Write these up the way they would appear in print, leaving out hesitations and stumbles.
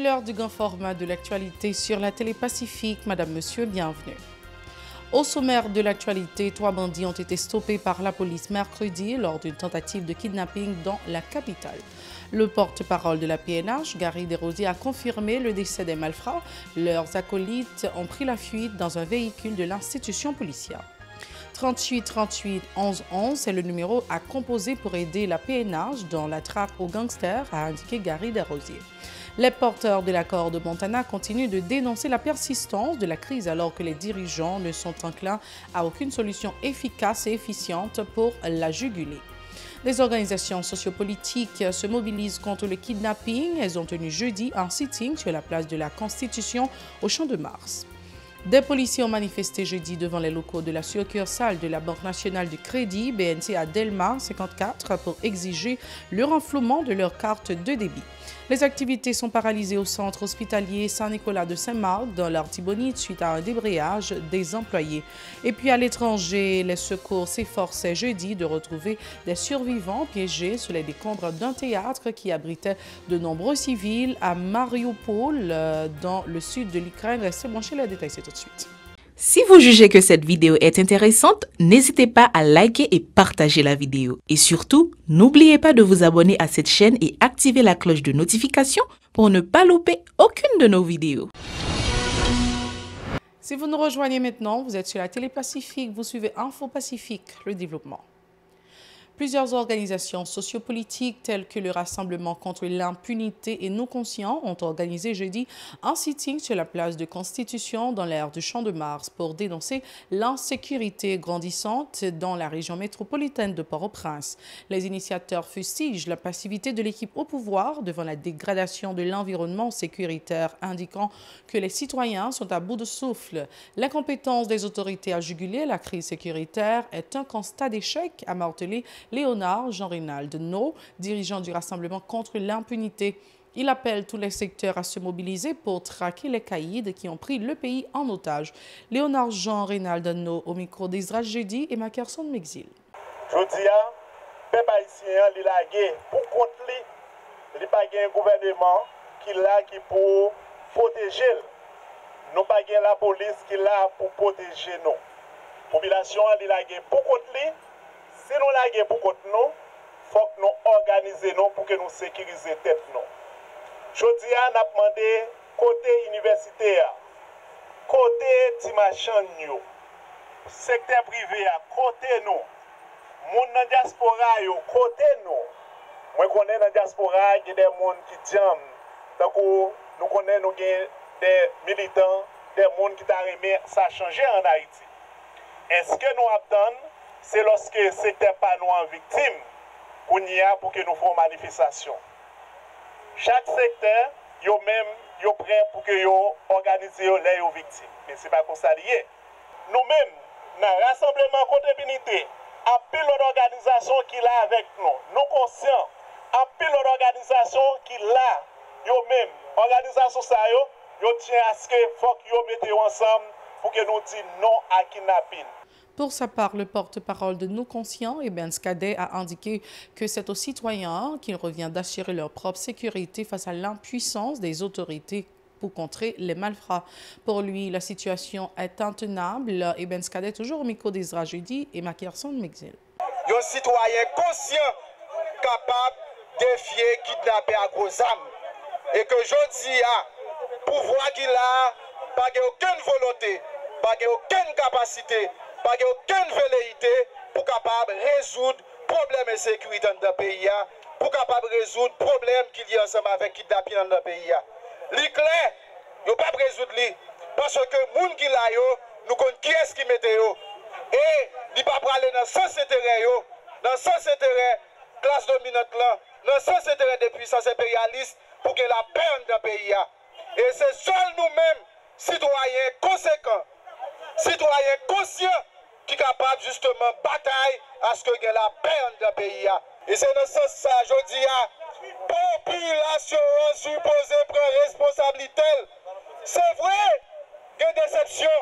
l'heure du grand format de l'actualité sur la télé Pacifique. Madame, Monsieur, bienvenue. Au sommaire de l'actualité, 3 bandits ont été stoppés par la police mercredi lors d'une tentative de kidnapping dans la capitale. Le porte-parole de la PNH, Gary Desrosiers, a confirmé le décès des malfrats. Leurs acolytes ont pris la fuite dans un véhicule de l'institution policière. 38 38 11 11, c'est le numéro à composer pour aider la PNH dans la traque aux gangsters, a indiqué Gary Desrosiers. Les porteurs de l'accord de Montana continuent de dénoncer la persistance de la crise alors que les dirigeants ne sont enclins à aucune solution efficace et efficiente pour la juguler. Les organisations sociopolitiques se mobilisent contre le kidnapping. Elles ont tenu jeudi un sitting sur la place de la Constitution au Champ de Mars. Des policiers ont manifesté jeudi devant les locaux de la succursale de la Banque nationale du crédit, BNC à Delmar 54, pour exiger le renflouement de leurs cartes de débit. Les activités sont paralysées au centre hospitalier Saint-Nicolas de Saint-Marc dans l'Artibonite suite à un débrayage des employés. Et puis à l'étranger, les secours s'efforçaient jeudi de retrouver des survivants piégés sous les décombres d'un théâtre qui abritait de nombreux civils à Mariupol, dans le sud de l'Ukraine. Restez branchés, les détails, c'est tout de suite. Si vous jugez que cette vidéo est intéressante, n'hésitez pas à liker et partager la vidéo. Et surtout, n'oubliez pas de vous abonner à cette chaîne et activer la cloche de notification pour ne pas louper aucune de nos vidéos. Si vous nous rejoignez maintenant, vous êtes sur la télé Pacifique, vous suivez Info Pacifique, le développement. Plusieurs organisations sociopolitiques telles que le Rassemblement contre l'impunité et Nos Conscients ont organisé jeudi un sitting sur la place de Constitution dans l'aire du Champ de Mars pour dénoncer l'insécurité grandissante dans la région métropolitaine de Port-au-Prince. Les initiateurs fustigent la passivité de l'équipe au pouvoir devant la dégradation de l'environnement sécuritaire, indiquant que les citoyens sont à bout de souffle. L'incompétence des autorités à juguler la crise sécuritaire est un constat d'échec, a martelé Léonard Jean-Rénald No, dirigeant du Rassemblement contre l'impunité. Il appelle tous les secteurs à se mobiliser pour traquer les caïds qui ont pris le pays en otage. Léonard Jean-Rénald No au micro d'Israël jeudi et Mackerson Mexil. Je dis, peuple haïtien, il a gagné pour contre lui. Il n'y a pas un gouvernement qui l'a qui pour protéger. Nous pas la police qui l'a pour protéger nous. La population, il a gagné pour contre lui. Si nous laguons pour contre nous, il faut que nous organisions pour que nous sécurisions tête nous. Je dis à nous demander côté universitaire, côté Timachan, secteur privé, côté nous, monde dans la diaspora, côté nous. Moi, je connais dans la diaspora, il y a des gens qui jam. Donc, nous connaissons des militants, des gens qui ont aimé ça changer en Haïti. Est-ce que nous attendons? C'est lorsque c'était pas nous en victime qu'on y a pour que nous fassions manifestation. Chaque secteur, yo même yo prêt pour que yo organise les victimes. Mais c'est pas comme ça lié. Nous-mêmes, dans le rassemblement contre l'impunité, à pile d'organisation qui l'a avec nous, nous conscients, à pile d'organisation qui l'a, yo même, organisation ça yo tient à ce que faut que yo mette ensemble pour que nous disions non à kidnapping. Pour sa part, le porte-parole de Nos Conscients, Ben Skadé, a indiqué que c'est aux citoyens qu'il revient d'assurer leur propre sécurité face à l'impuissance des autorités pour contrer les malfrats. Pour lui, la situation est intenable. Ben Skadé, toujours au micro d'Israël jeudi et Mackerson Mexil. Un citoyen conscient, capable de défier, kidnapper à gros âmes. Et que je dis à pouvoir qu'il a, pas aucune volonté, pas aucune capacité, pas aucune velléité pour capable résoudre problème de sécurité dans le pays, pour capable résoudre problème qu'il y a ensemble avec kidnapping dans le pays. L'éclair, il ne pas résoudre lui parce que les gens qui là, nous connaissons qui est-ce qui mette yo. Et il ne pas aller dans le sens intérêt, dans le sens intérêt classe dominante là, dans le sens intérêt des puissances impérialistes pour que la paix dans le pays. Et c'est seuls nous-mêmes, citoyens conséquents, citoyens conscients, qui sont capables justement de batailler à ce que la paix dans le pays. Et c'est dans ce sens ça, je dis à population supposée prendre responsabilité. C'est vrai, il y a une déception.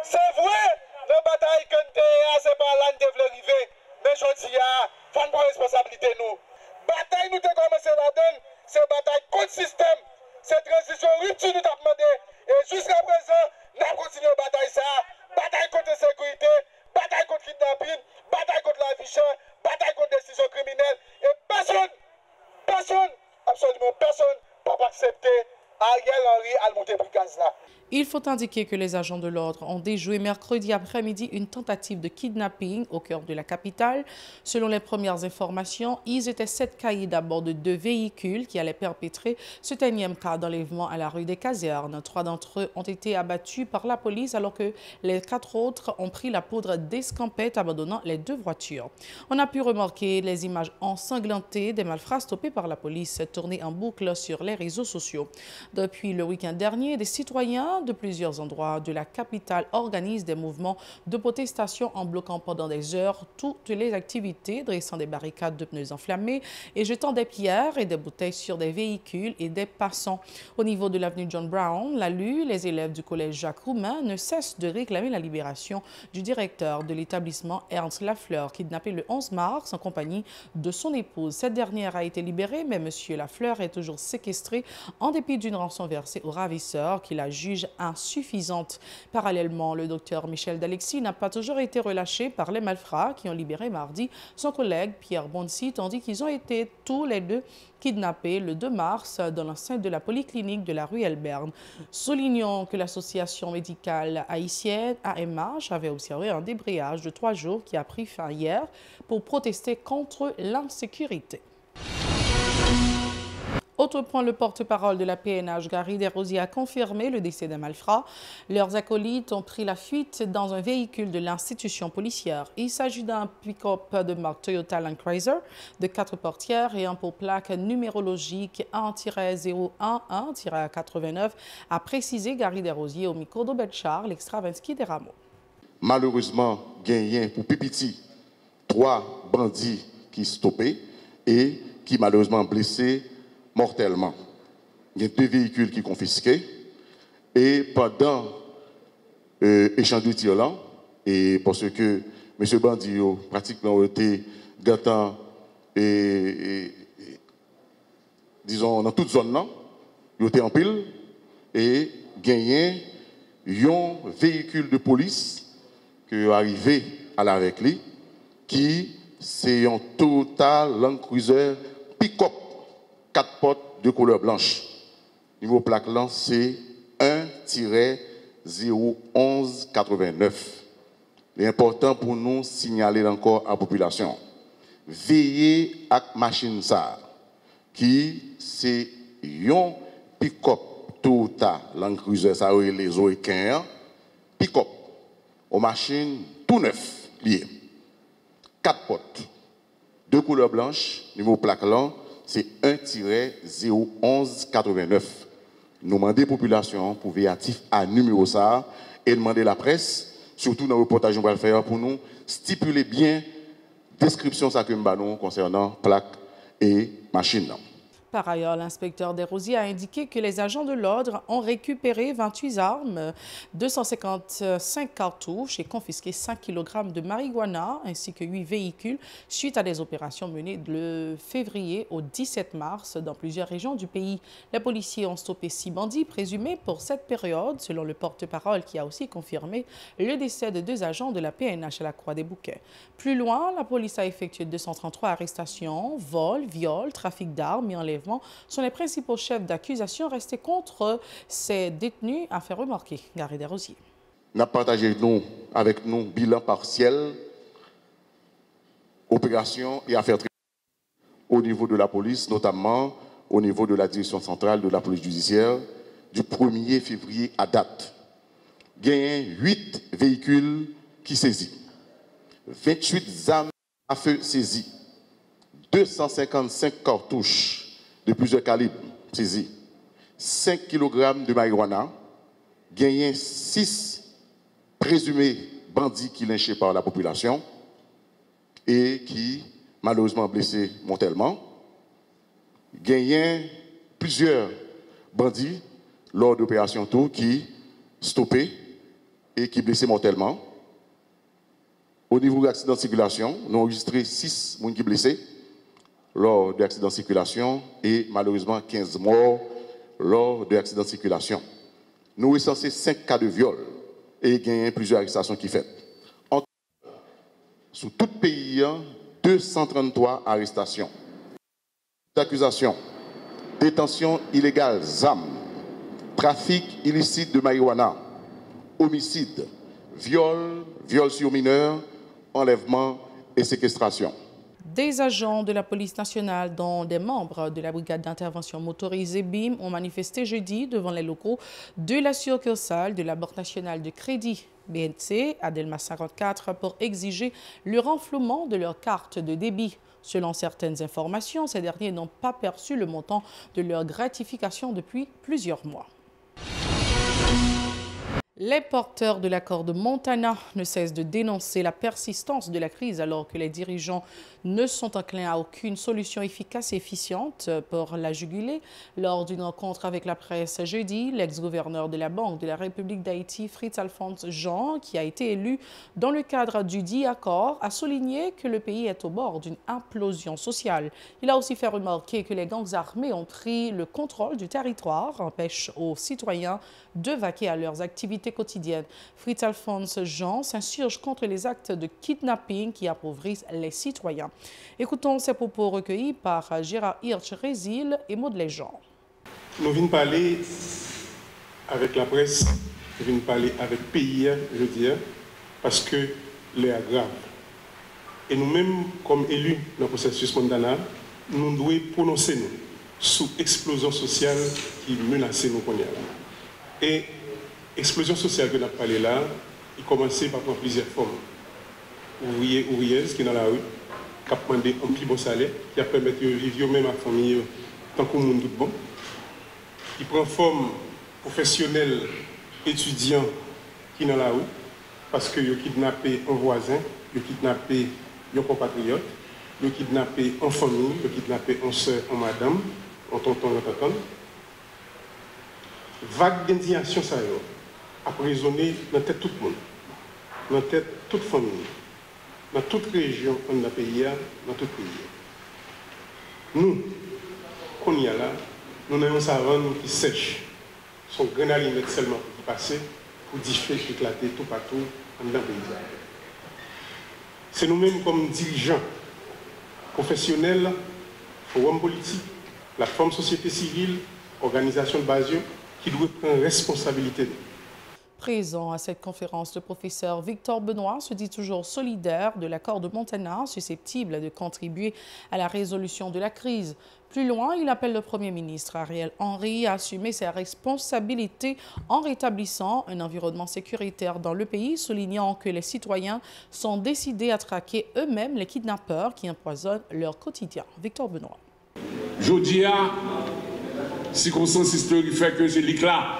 C'est vrai, la bataille que nous c'est pas là que nous devons arriver. Mais je dis à, il faut prendre responsabilité nous. Bataille nous avons commencé la donne, c'est bataille contre le système. C'est transition nous avons demandé. Et jusqu'à présent, nous avons continué la bataille ça. Bataille contre la sécurité, bataille contre le kidnapping, bataille contre la vie chère, bataille contre les décisions criminelles. Et personne, absolument personne, ne peut accepter Ariel Henry à monter pour gaz là. Il faut indiquer que les agents de l'ordre ont déjoué mercredi après-midi une tentative de kidnapping au cœur de la capitale. Selon les premières informations, ils étaient 7 caïds à bord de 2 véhicules qui allaient perpétrer ce énième cas d'enlèvement à la rue des Casernes. 3 d'entre eux ont été abattus par la police alors que les 4 autres ont pris la poudre d'escampette abandonnant les 2 voitures. On a pu remarquer les images ensanglantées des malfrats stoppés par la police tournées en boucle sur les réseaux sociaux. Depuis le week-end dernier, des citoyens de plusieurs endroits de la capitale organisent des mouvements de protestation en bloquant pendant des heures toutes les activités, dressant des barricades de pneus enflammés et jetant des pierres et des bouteilles sur des véhicules et des passants. Au niveau de l'avenue John Brown, les élèves du collège Jacques Roumain ne cessent de réclamer la libération du directeur de l'établissement Ernst Lafleur, kidnappé le 11 mars en compagnie de son épouse. Cette dernière a été libérée, mais M. Lafleur est toujours séquestré en dépit d'une rançon versée aux ravisseurs qui la jugent insuffisante. Parallèlement, le docteur Michel D'Alexis n'a pas toujours été relâché par les malfrats qui ont libéré mardi son collègue Pierre Bonsi, tandis qu'ils ont été tous les deux kidnappés le 2 mars dans l'enceinte de la polyclinique de la rue Elberne. Soulignons que l'association médicale haïtienne AMH avait observé un débrayage de 3 jours qui a pris fin hier pour protester contre l'insécurité. Autre point, le porte-parole de la PNH, Gary Desrosiers, a confirmé le décès des malfrats. Leurs acolytes ont pris la fuite dans un véhicule de l'institution policière. Il s'agit d'un pick-up de marque Toyota Land Cruiser de 4 portières et un pour plaque numérologique 1-011-89, a précisé Gary Desrosiers au micro d'Obed Charles, l'ex-Stravinsky des Rameaux. Malheureusement, gagné pour Pipiti 3 bandits qui stoppés et qui malheureusement blessés mortellement. Il y a 2 véhicules qui sont confisqués et pendant échange de tir là, et parce que M. Bandio pratiquement été gâtant disons dans toute zone là, il était en pile et gagné un véhicule de police qui est arrivé à la avec lui qui c'est un Toyota Land Cruiser pick-up 4 portes de couleur blanche. Numéro plaque là, c'est 1-011-89. C'est important pour nous signaler encore à la population. Veillez à la machine ça, qui c'est un pick-up Toyota Land Cruiser, ça les Oéquins, pick-up, aux machines tout neuf, liées. 4 portes, 2 couleurs blanches, numéro plaque là, c'est 1-011-89. Nous demandons aux populations pour veiller à numéro ça et demander à la presse, surtout dans le reportage qu'on va faire, pour nous stipuler bien la description ça que nous avons concernant plaques et machines. Par ailleurs, l'inspecteur Desrosiers a indiqué que les agents de l'ordre ont récupéré 28 armes, 255 cartouches et confisqué 5 kg de marijuana ainsi que 8 véhicules suite à des opérations menées le février au 17 mars dans plusieurs régions du pays. Les policiers ont stoppé 6 bandits présumés pour cette période, selon le porte-parole qui a aussi confirmé le décès de 2 agents de la PNH à la Croix-des-Bouquets. Plus loin, la police a effectué 233 arrestations, vols, viols, trafic d'armes et enlèvements sont les principaux chefs d'accusation restés contre ces détenus, a fait remarquer Gary Desrosiers. Nous avons partagé avec nous bilan partiel, opération et affaires au niveau de la police, notamment au niveau de la direction centrale de la police judiciaire, du 1er février à date. Il y a 8 véhicules qui saisis, 28 armes à feu saisies, 255 cartouches de plusieurs calibres saisis, 5 kg de marijuana, gagné 6 présumés bandits qui lynchés par la population et qui malheureusement blessés mortellement, gagné plusieurs bandits lors d'opérations tout qui stoppés et qui blessés mortellement. Au niveau de l'accident de circulation, nous avons enregistré 6 personnes qui blessés lors d'accidents de circulation et malheureusement 15 morts lors de l'accident de circulation. Nous recensons 5 cas de viol et gagnons plusieurs arrestations qui faites. Sous tout pays, 233 arrestations. D'accusations, détention illégale, ZAM, trafic illicite de marijuana, homicide, viol sur mineur, enlèvement et séquestration. Des agents de la police nationale, dont des membres de la brigade d'intervention motorisée BIM, ont manifesté jeudi devant les locaux de la succursale de la Banque nationale de crédit BNC à Delmas 54 pour exiger le renflouement de leur carte de débit. Selon certaines informations, ces derniers n'ont pas perçu le montant de leur gratification depuis plusieurs mois. Les porteurs de l'accord de Montana ne cessent de dénoncer la persistance de la crise alors que les dirigeants ne sont enclins à aucune solution efficace et efficiente pour la juguler. Lors d'une rencontre avec la presse jeudi, l'ex-gouverneur de la Banque de la République d'Haïti, Fritz-Alphonse Jean, qui a été élu dans le cadre du dit accord, a souligné que le pays est au bord d'une implosion sociale. Il a aussi fait remarquer que les gangs armés ont pris le contrôle du territoire, empêchent aux citoyens de vaquer à leurs activités quotidiennes. Fritz-Alphonse Jean s'insurge contre les actes de kidnapping qui appauvrissent les citoyens. Écoutons ces propos recueillis par Gérard Hirsch-Résil et Maud Jean. Nous venons parler avec la presse, nous venons parler avec le pays, je veux dire, parce que l'air grave. Et nous-mêmes, comme élus dans le processus Montana, nous devons prononcer nous sous l'explosion sociale qui menace nous. Et l'explosion sociale que nous avons parlé là, il commençait par prendre plusieurs formes. Ouvriers, ouvrières qui sont dans la rue, qui ont demandé un plus bon salaire, qui a permis de vivre même à la famille tant que le monde tout bon. Il prend forme professionnelle, étudiants qui sont dans la rue, parce qu'ils ont kidnappé un voisin, ils ont kidnappé un compatriote, ils ont kidnappé en famille, ils ont kidnappé en soeur, en madame, en tonton, en tonton. Vague d'indignation, ça a résonné dans la tête de tout le monde, dans la tête de toute famille, dans toute région, dans le pays, dans tout pays. Nous, qu'on y a là, nous avons un savant qui sèche, son grain à limite seulement pour y passer, pour diffuser, éclater tout partout dans le pays. C'est nous-mêmes comme dirigeants, professionnels, forums politiques, plateforme société civile, organisation de base, qui doit prendre responsabilité. Présent à cette conférence, le professeur Victor Benoît se dit toujours solidaire de l'accord de Montana, susceptible de contribuer à la résolution de la crise. Plus loin, il appelle le Premier ministre Ariel Henry à assumer ses responsabilités en rétablissant un environnement sécuritaire dans le pays, soulignant que les citoyens sont décidés à traquer eux-mêmes les kidnappeurs qui empoisonnent leur quotidien. Victor Benoît. Jodia, circonstance historique fait que c'est l'éclat.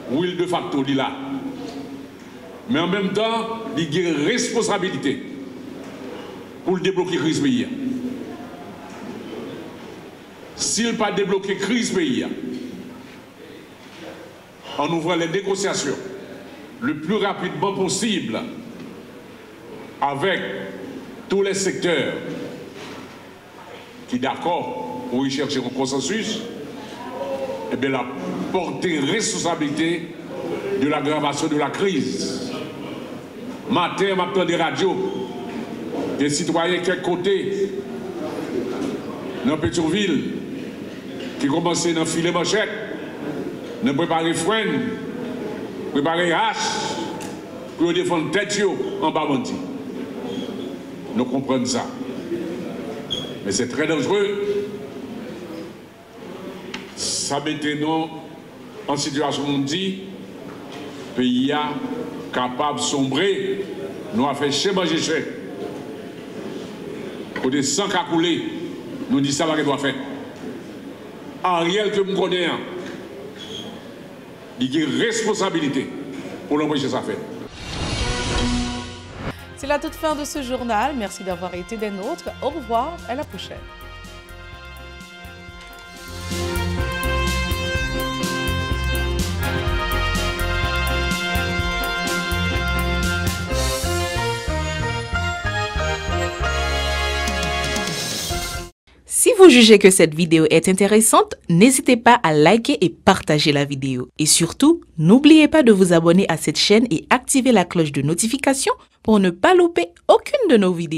Oui, de facto, il est là. Mais en même temps, il y a une responsabilité pour débloquer la crise pays. S'il n'a pas débloqué la crise pays, en ouvrant les négociations le plus rapidement possible avec tous les secteurs qui sont d'accord pour y chercher un consensus, eh bien, la portée responsabilité de l'aggravation de la crise. Matin, maintenant des radios, des citoyens qui sont côté dans Pétionville, qui commençaient à filer manchette, de préparer frein, préparer hache, pour défendre tête en bas bandi. Nous comprenons ça. Mais c'est très dangereux. Ça mettait nous en situation où on dit pays capable de sombrer, nous avons fait chez manger chez. Pour des 100 cas coulés, nous disons ça va doit faire. Ariel que nous connaissons, il y a une responsabilité pour l'empêcher ça faire. C'est la toute fin de ce journal. Merci d'avoir été des nôtres. Au revoir, à la prochaine. Si vous jugez que cette vidéo est intéressante, n'hésitez pas à liker et partager la vidéo. Et surtout, n'oubliez pas de vous abonner à cette chaîne et activer la cloche de notification pour ne pas louper aucune de nos vidéos.